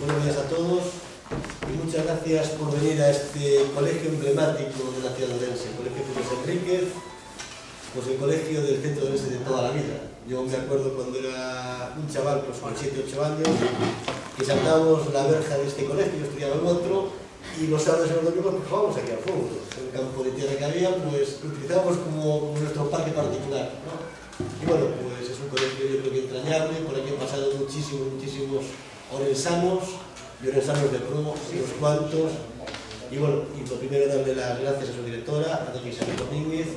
buenos días a todos y muchas gracias por venir a este colegio emblemático de la ciudad de Ourense, el Colegio José Enríquez, pues el colegio del centro de Ourense de toda la vida. Yo me acuerdo cuando era un chaval, pues con 7 o 8 años, que saltábamos la verja de este colegio, yo estudiaba en otro, y los sábados y los domingos pues jugábamos aquí al fútbol. En el campo de tierra que había, pues lo utilizábamos como nuestro parque particular, ¿no? Y bueno, pues es un colegio yo creo que entrañable, por aquí han pasado muchísimos orensanos y orensanos de pro, unos cuantos. Y bueno, y lo primero darle las gracias a su directora, a doña Isabel Domínguez,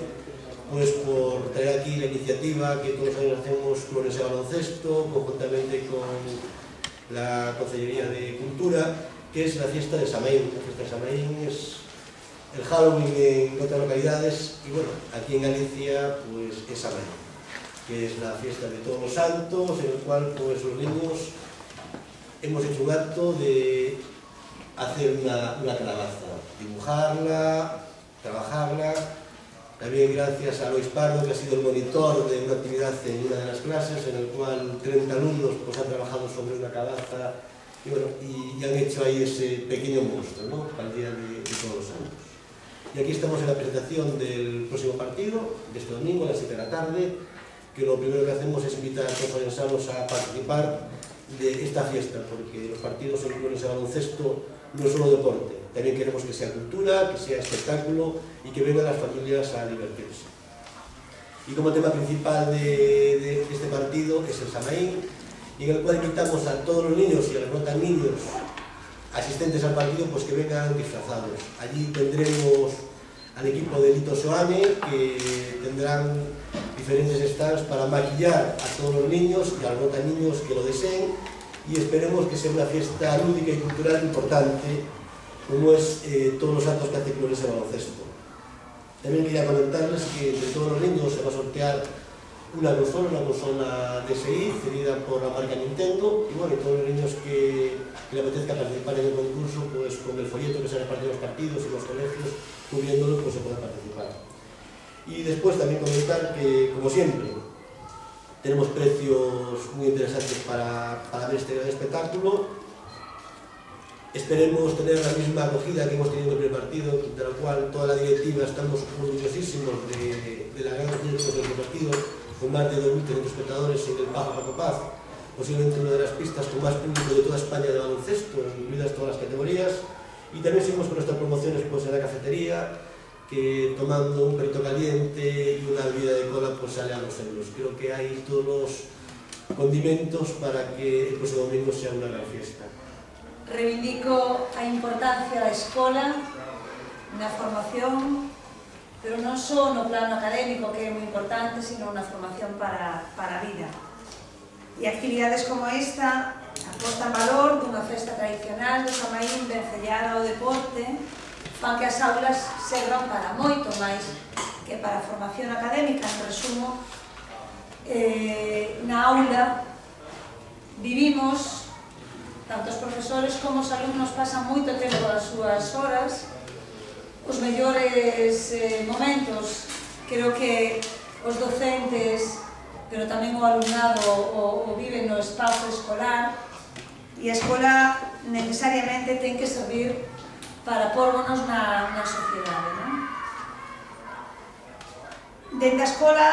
pues por traer aquí la iniciativa que todos los años hacemos con ese baloncesto, conjuntamente con la Consellería de Cultura, que es la fiesta de Samaín. La fiesta de Samaín es el Halloween en otras localidades y bueno, aquí en Galicia pues es Samaín, que es la fiesta de todos los santos, en el cual pues los niños hemos hecho un acto de hacer una calabaza, dibujarla, trabajarla. También gracias a Lois Pardo, que ha sido el monitor de una actividad en una de las clases, en el cual 30 alumnos pues, han trabajado sobre una calabaza y, bueno, y han hecho ahí ese pequeño monstruo, ¿no? Para el día de todos los santos. Y aquí estamos en la presentación del próximo partido, de este domingo a las 7 de la tarde, que lo primero que hacemos es invitar a todos los orensanos a participar de esta fiesta, porque los partidos en ese baloncesto no es solo deporte, también queremos que sea cultura, que sea espectáculo y que vengan las familias a divertirse. Y como tema principal de este partido es el Samaín, y en el cual invitamos a todos los niños y a los no tan niños asistentes al partido pues que vengan disfrazados. Allí tendremos al equipo de Lito Soane, que tendrán diferentes stands para maquillar a todos los niños y a los no tan niños que lo deseen, y esperemos que sea una fiesta lúdica y cultural importante, como es todos los actos que hace Club ese baloncesto. También quería comentarles que entre todos los niños se va a sortear una consola DSi cedida por la marca Nintendo, y bueno, y todos los niños que le apetezca participar en el concurso, pues con el folleto que se reparte en los partidos y los colegios, cubriéndolo, pues se puede participar. Y después también comentar que, como siempre, tenemos precios muy interesantes para ver este gran espectáculo. Esperemos tener la misma acogida que hemos tenido en el primer partido, de la cual toda la directiva estamos orgullosísimos de la gran acogida que hemos tenido en el partido, con más de 2.300 espectadores en el Paco Paz, posiblemente una de las pistas con más público de toda España de baloncesto, incluidas todas las categorías. Y también seguimos con nuestras promociones pues, en la cafetería, que tomando un perrito caliente y una bebida de cola pues sale a 2 euros. Creo que hay todos los condimentos para que el próximo domingo sea una gran fiesta. Reivindico a importancia da escola na formación, pero non só no plano académico, que é moi importante, sino na formación para a vida. E actividades como esta apostan valor dunha festa tradicional do Samaín vencellada ao deporte, fan que as aulas servan para moito máis que para a formación académica. En resumo, na aula vivimos, tanto os profesores como os alumnos pasan moito tempo das súas horas, os mellores momentos, creo que os docentes, pero tamén o alumnado o viven no espazo escolar, e a escola necesariamente ten que servir para pórmonos na sociedade, non? Dentro da escola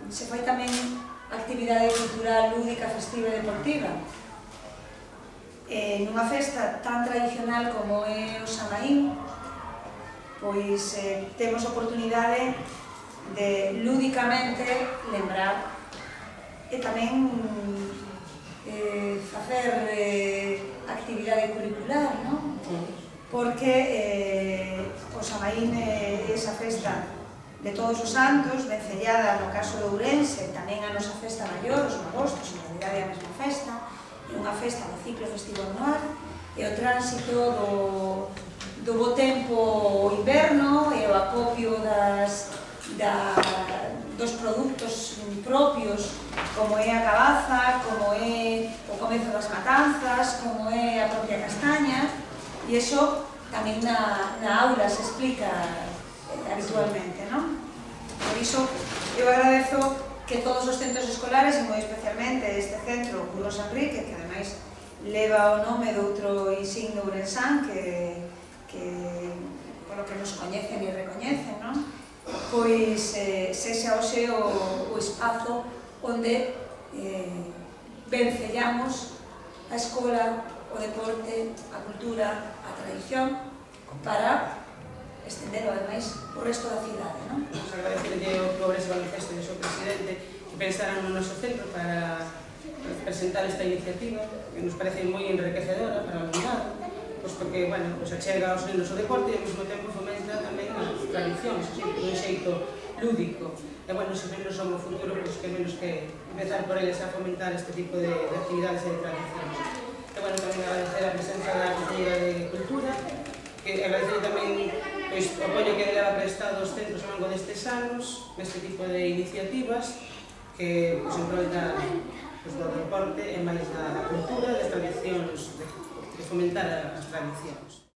se fai tamén actividade cultural, lúdica, festiva e deportiva. Nunha festa tan tradicional como é o Samaín, pois temos oportunidade de lúdicamente lembrar e tamén facer actividade curricular, non? Porque o Samaín é esa festa de todos os santos, vencellada no caso de Ourense, tamén a nosa festa maior, os magostos, en realidade é a mesma festa, é unha festa do ciclo festivo anual, e o tránsito do bo tempo o inverno e o acopio dos produtos propios, como é a cabaza, como é o comezo das matanzas, como é a propia castaña, e iso tamén na aula se explica habitualmente, non? Por iso, eu agradezo que todos os centros escolares, e moi especialmente este centro, Curros Enrique, que ademais leva o nome de outro insigno ourensán que polo que nos coñecen e recoñecen, non? Pois sexa hoxe o espazo onde vencellamos a escola, o deporte, a cultura, a tradición para estender ademais o resto da cidade, non? Nos agradecerlle o Progreso Manifesto do seu presidente que pensaran no noso centro para presentar esta iniciativa que nos parece moi enriquecedora para o alumnado, pois porque, bueno, pois achega aos nenos o deporte e ao mesmo tempo fomenta tamén as tradicións, así, dun xeito lúdico. E, bueno, se nenos son o futuro, pois que menos que empezar por eles a fomentar este tipo de actividades e de tradicións. E, bueno, tamén agradecer a presenza da Conselleira de Cultura, que agradecer tamén pois, o apoio que leva prestado aos centros ao longo destes anos neste tipo de iniciativas que pois, en prol do deporte e máis da cultura, das tradicións, de fomentar as tradicións.